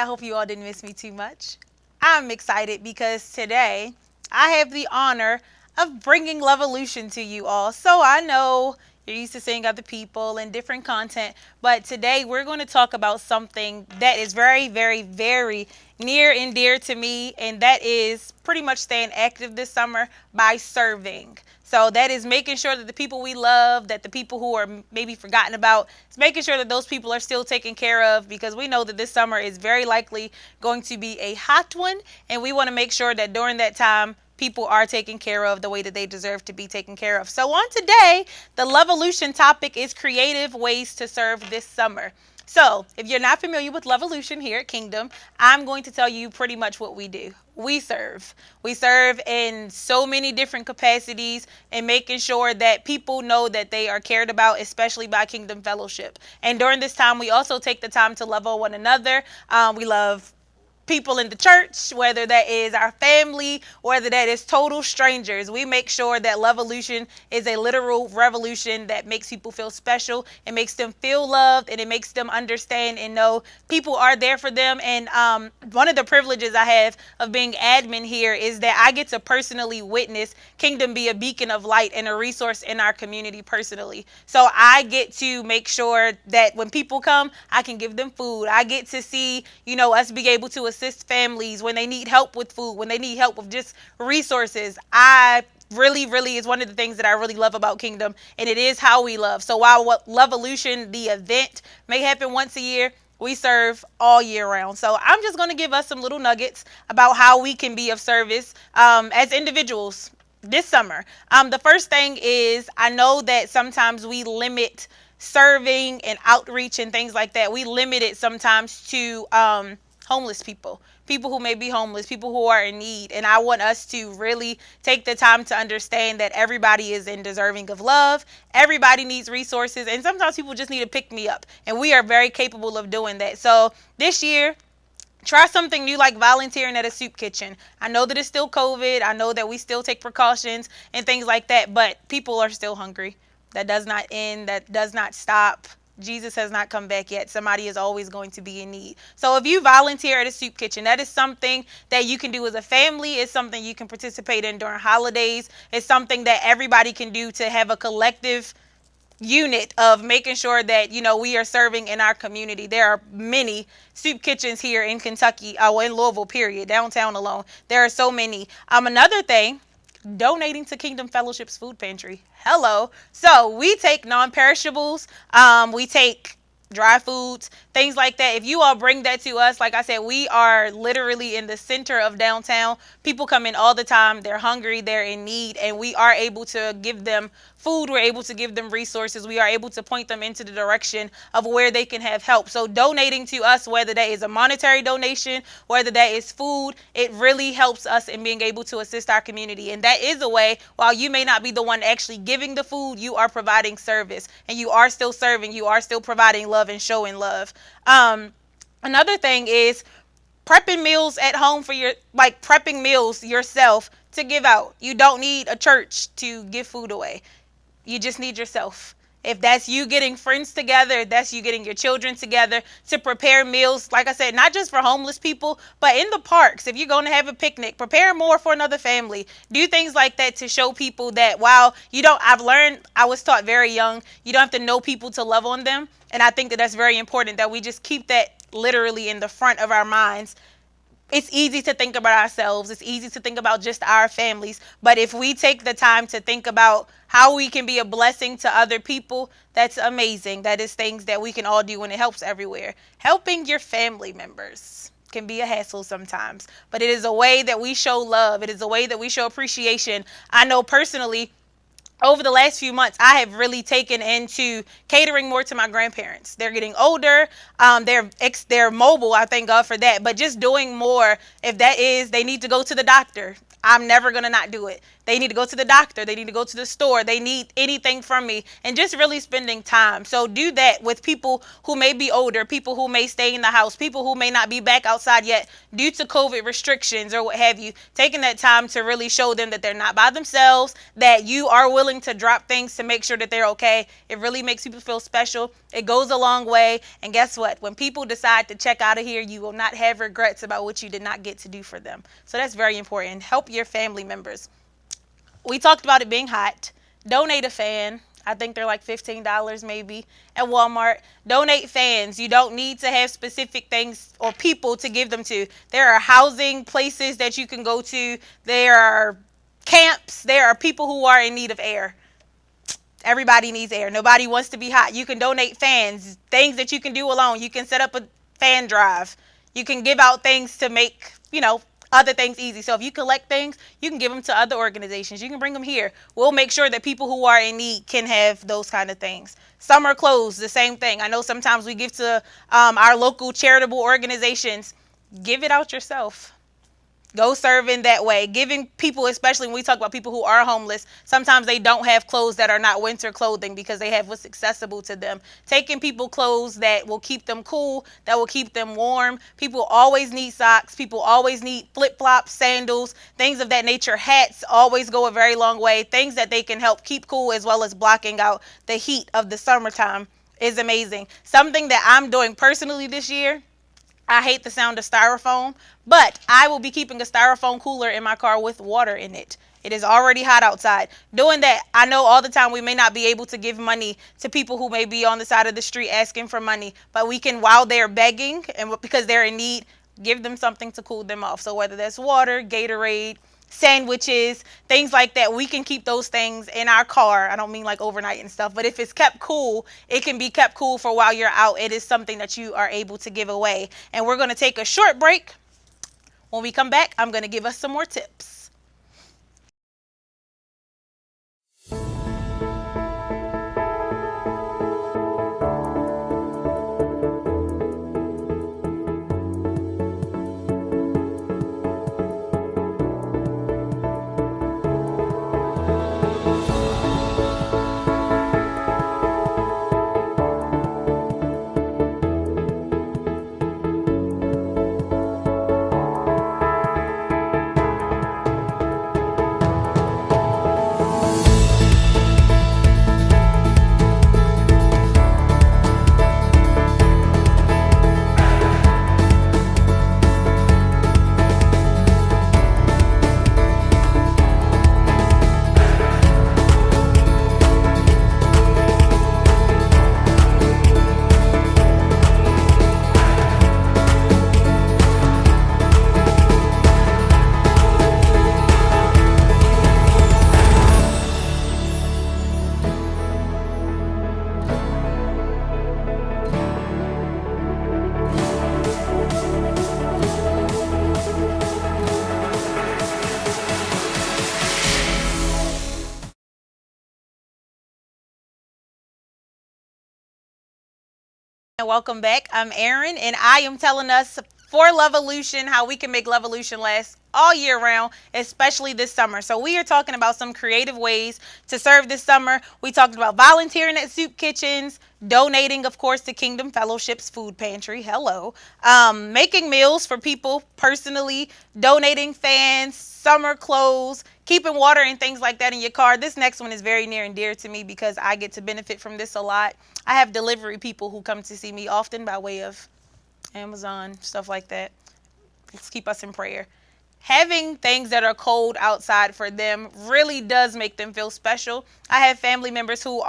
I hope you all didn't miss me too much. I'm excited because today I have the honor of bringing LoveOlution to you all. So I know you're used to seeing other people and different content, but today we're going to talk about something that is very, very, very near and dear to me, and that is pretty much staying active this summer by serving. So that is making sure that the people we love, that the people who are maybe forgotten about, it's making sure that those people are still taken care of, because we know that this summer is very likely going to be a hot one, and we want to make sure that during that time people are taken care of the way that they deserve to be taken care of. So on today, the LoveOlution topic is creative ways to serve this summer. So, if you're not familiar with LoveOlution here at Kingdom, I'm going to tell you pretty much what we do. We serve. We serve in so many different capacities and making sure that people know that they are cared about, especially by Kingdom Fellowship. And during this time, we also take the time to love on one another. We love people in the church, whether that is our family, whether that is total strangers. We make sure that LoveOlution is a literal revolution that makes people feel special. It makes them feel loved, and it makes them understand and know people are there for them. And one of the privileges I have of being admin here is that I get to personally witness Kingdom be a beacon of light and a resource in our community personally. So I get to make sure that when people come, I can give them food. I get to see, us be able to assist families when they need help with food, when they need help with just resources. I really is one of the things that I really love about Kingdom, and it is how we love. So while LoveOlution, the event, may happen once a year, we serve all year round. So I'm just going to give us some little nuggets about how we can be of service as individuals this summer. The first thing is, I know that sometimes we limit serving and outreach and things like that. We limit it sometimes to homeless people who may be homeless, people who are in need. And I want us to really take the time to understand that everybody is in deserving of love. Everybody needs resources. And sometimes people just need to pick me up. And we are very capable of doing that. So this year, try something new, like volunteering at a soup kitchen. I know that it's still COVID. I know that we still take precautions and things like that. But people are still hungry. That does not end. That does not stop. Jesus has not come back yet. Somebody is always going to be in need. So if you volunteer at a soup kitchen, that is something that you can do as a family. It's something you can participate in during holidays. It's something that everybody can do to have a collective unit of making sure that, we are serving in our community. There are many soup kitchens here in Kentucky, in Louisville, period, downtown alone. There are so many. Another thing, donating to Kingdom Fellowship's food pantry. Hello. So we take non-perishables. We take dry foods, things like that. If you all bring that to us, like I said, we are literally in the center of downtown. People come in all the time. They're hungry. They're in need. And we are able to give them food. We're able to give them resources. We are able to point them into the direction of where they can have help. So donating to us, whether that is a monetary donation, whether that is food, it really helps us in being able to assist our community. And that is a way, while you may not be the one actually giving the food, you are providing service, and you are still serving. You are still providing love and showing love. Another thing is prepping meals at home for prepping meals yourself to give out. You don't need a church to give food away. You just need yourself. If that's you getting friends together, that's you getting your children together to prepare meals, like I said, not just for homeless people, but in the parks. If you're going to have a picnic, prepare more for another family. Do things like that to show people that while I was taught very young, you don't have to know people to love on them. And I think that that's very important, that we just keep that literally in the front of our minds. It's easy to think about ourselves. It's easy to think about just our families. But if we take the time to think about how we can be a blessing to other people, that's amazing. That is things that we can all do, and it helps everywhere. Helping your family members can be a hassle sometimes, but it is a way that we show love. It is a way that we show appreciation. I know personally, over the last few months, I have really taken into catering more to my grandparents. They're getting older. They're mobile. I thank God for that. But just doing more. If that is, they need to go to the doctor, I'm never going to not do it. They need to go to the doctor. They need to go to the store. They need anything from me. And just really spending time. So do that with people who may be older, people who may stay in the house, people who may not be back outside yet due to COVID restrictions or what have you. Taking that time to really show them that they're not by themselves, that you are willing to drop things to make sure that they're okay. It really makes people feel special. It goes a long way. And guess what? When people decide to check out of here, you will not have regrets about what you did not get to do for them. So that's very important. Help your family members. We talked about it being hot. Donate a fan. I think they're like $15 maybe at Walmart. Donate fans. You don't need to have specific things or people to give them to. There are housing places that you can go to. There are camps. There are people who are in need of air. Everybody needs air. Nobody wants to be hot. You can donate fans, things that you can do alone. You can set up a fan drive. You can give out things to make, other things easy. So if you collect things, you can give them to other organizations. You can bring them here. We'll make sure that people who are in need can have those kind of things. Summer clothes, the same thing. I know sometimes we give to our local charitable organizations. Give it out yourself. Go serve in that way. Giving people, especially when we talk about people who are homeless, sometimes they don't have clothes that are not winter clothing because they have what's accessible to them. Taking people clothes that will keep them cool, that will keep them warm. People always need socks. People always need flip-flops, sandals, things of that nature. Hats always go a very long way. Things that they can help keep cool as well as blocking out the heat of the summertime is amazing. Something that I'm doing personally this year, I hate the sound of styrofoam, but I will be keeping a styrofoam cooler in my car with water in it. It is already hot outside. Doing that, I know all the time we may not be able to give money to people who may be on the side of the street asking for money, but we can, while they're begging and because they're in need, give them something to cool them off. So whether that's water, Gatorade, sandwiches, things like that, we can keep those things in our car. I don't mean like overnight and stuff, but if it's kept cool, it can be kept cool for while you're out. It is something that you are able to give away. And we're going to take a short break. When we come back, I'm going to give us some more tips. And welcome back. I'm Erin, and I am telling us for LoveOlution how we can make LoveOlution last all year round, especially this summer. So we are talking about some creative ways to serve this summer. We talked about volunteering at soup kitchens, donating, of course, to Kingdom Fellowship's food pantry. Hello. Making meals for people personally, donating fans, summer clothes, keeping water and things like that in your car. This next one is very near and dear to me because I get to benefit from this a lot. I have delivery people who come to see me often by way of Amazon, stuff like that. Let's keep us in prayer. Having things that are cold outside for them really does make them feel special. I have family members who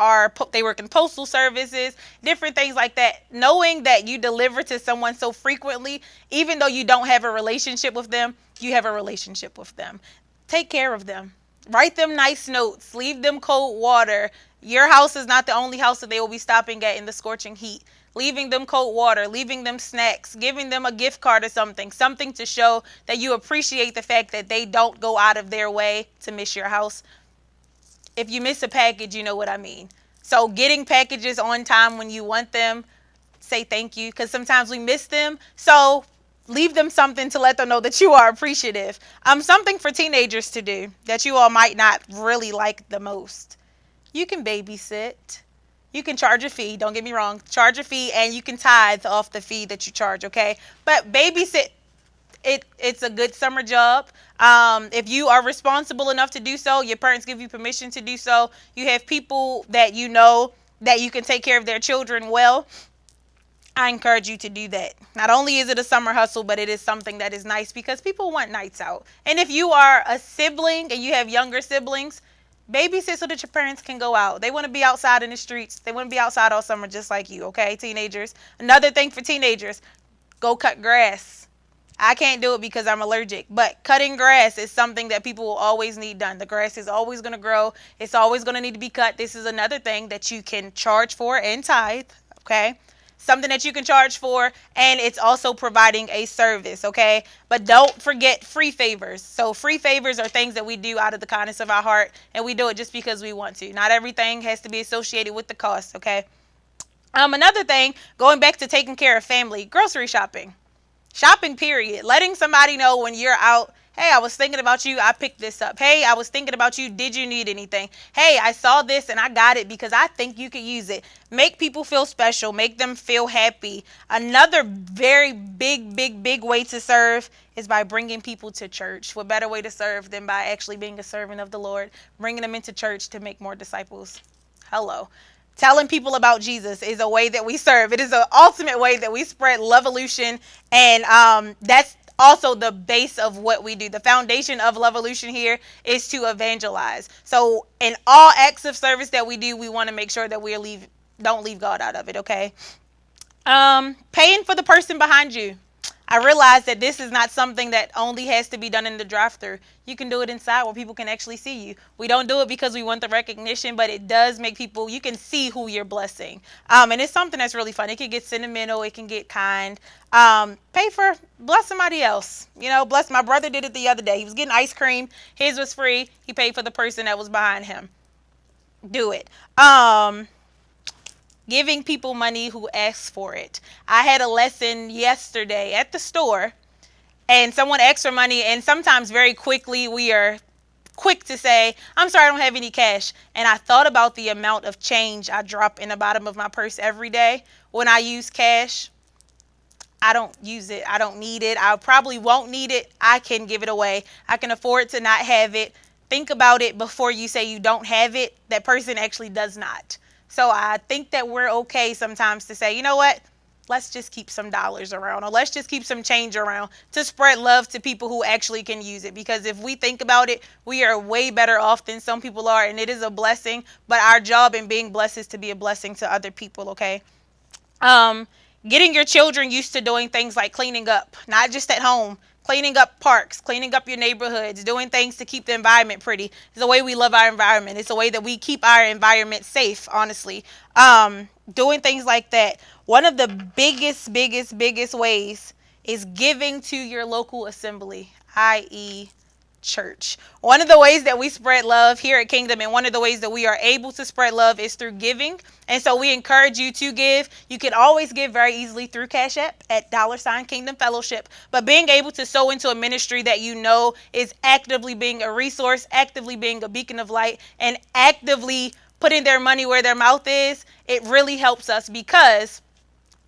they work in postal services, different things like that. Knowing that you deliver to someone so frequently, even though you don't have a relationship with them, you have a relationship with them. Take care of them. Write them nice notes. Leave them cold water. Your house is not the only house that they will be stopping at in the scorching heat. Leaving them cold water, leaving them snacks, giving them a gift card or something to show that you appreciate the fact that they don't go out of their way to miss your house. If you miss a package, you know what I mean. So getting packages on time when you want them, say thank you, because sometimes we miss them. So leave them something to let them know that you are appreciative. Something for teenagers to do that you all might not really like the most. You can babysit. You can charge a fee. Don't get me wrong. Charge a fee, and you can tithe off the fee that you charge, okay? But babysit, it's a good summer job. If you are responsible enough to do so, your parents give you permission to do so. You have people that you know that you can take care of their children well. I encourage you to do that. Not only is it a summer hustle, but it is something that is nice because people want nights out. And if you are a sibling and you have younger siblings, babysit so that your parents can go out. They want to be outside in the streets. They want to be outside all summer just like you, okay, teenagers? Another thing for teenagers, go cut grass. I can't do it because I'm allergic, but cutting grass is something that people will always need done. The grass is always going to grow. It's always going to need to be cut. This is another thing that you can charge for and tithe, okay? Something that you can charge for, and it's also providing a service, okay? But don't forget free favors. So free favors are things that we do out of the kindness of our heart, and we do it just because we want to. Not everything has to be associated with the cost, okay? Another thing, going back to taking care of family, grocery shopping. Shopping, period. Letting somebody know when you're out, hey, I was thinking about you, I picked this up. Hey, I was thinking about you, did you need anything? Hey, I saw this and I got it because I think you could use it. Make people feel special. Make them feel happy. Another very big way to serve is by bringing people to church. What better way to serve than by actually being a servant of the Lord, bringing them into church to make more disciples. Hello. Telling people about Jesus is a way that we serve. It is an ultimate way that we spread LoveOlution, and that's also the base of what we do. The foundation of LoveOlution here is to evangelize. So in all acts of service that we do, we want to make sure that don't leave God out of it, okay? Paying for the person behind you. I realize that this is not something that only has to be done in the drive-thru. You can do it inside where people can actually see you. We don't do it because we want the recognition, but it does make people, you can see who you're blessing. And it's something that's really fun. It can get sentimental. It can get kind. Bless somebody else. Bless, my brother did it the other day. He was getting ice cream. His was free. He paid for the person that was behind him. Do it. Giving people money who asks for it. I had a lesson yesterday at the store, and someone asked for money, and sometimes very quickly we are quick to say, I'm sorry, I don't have any cash. And I thought about the amount of change I drop in the bottom of my purse every day when I use cash. I don't use it. I don't need it. I probably won't need it. I can give it away. I can afford to not have it. Think about it before you say you don't have it. That person actually does not. So I think that we're okay sometimes to say, you know what, let's just keep some dollars around, or let's just keep some change around to spread love to people who actually can use it. Because if we think about it, we are way better off than some people are, and it is a blessing. But our job in being blessed is to be a blessing to other people, okay? Getting your children used to doing things like cleaning up, not just at home. Cleaning up parks, cleaning up your neighborhoods, doing things to keep the environment pretty. It's the way we love our environment. It's the way that we keep our environment safe, honestly. Doing things like that. One of the biggest ways is giving to your local assembly, i.e., church. One of the ways that we spread love here at Kingdom, and one of the ways that we are able to spread love, is through giving. And so we encourage you to give. You can always give very easily through Cash App at $Kingdom Fellowship. But being able to sow into a ministry that you know is actively being a resource, actively being a beacon of light, and actively putting their money where their mouth is, it really helps us because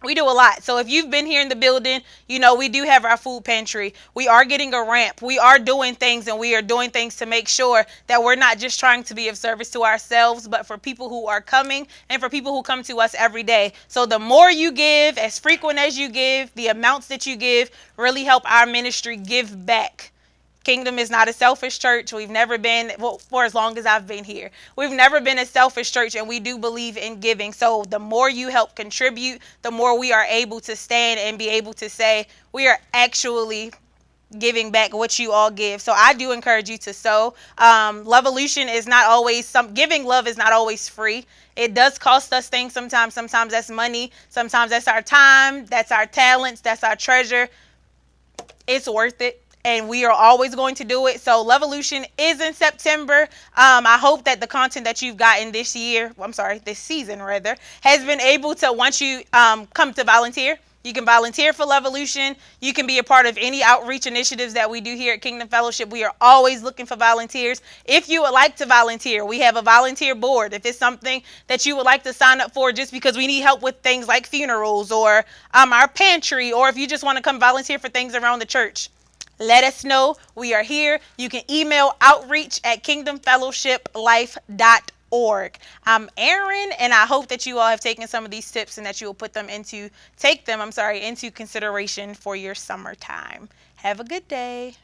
we do a lot. So if you've been here in the building, we do have our food pantry. We are getting a ramp. We are doing things, and we are doing things to make sure that we're not just trying to be of service to ourselves, but for people who are coming and for people who come to us every day. So the more you give, as frequent as you give, the amounts that you give really help our ministry give back. Kingdom is not a selfish church. We've never been, for as long as I've been here, we've never been a selfish church, and we do believe in giving. So the more you help contribute, the more we are able to stand and be able to say we are actually giving back what you all give. So I do encourage you to sow. LoveOlution is not always giving love is not always free. It does cost us things sometimes. Sometimes that's money. Sometimes that's our time. That's our talents. That's our treasure. It's worth it. And we are always going to do it. So LoveOlution is in September. I hope that the content that you've gotten this season rather, has been able to, once you come to volunteer, You can volunteer for LoveOlution. You can be a part of any outreach initiatives that we do here at Kingdom Fellowship. We are always looking for volunteers. If you would like to volunteer, we have a volunteer board. If it's something that you would like to sign up for just because we need help with things like funerals or our pantry, or if you just want to come volunteer for things around the church, let us know. We are here. You can email outreach@kingdomfellowshiplife.org. I'm Erin, and I hope that you all have taken some of these tips and that you will take them into consideration for your summertime. Have a good day.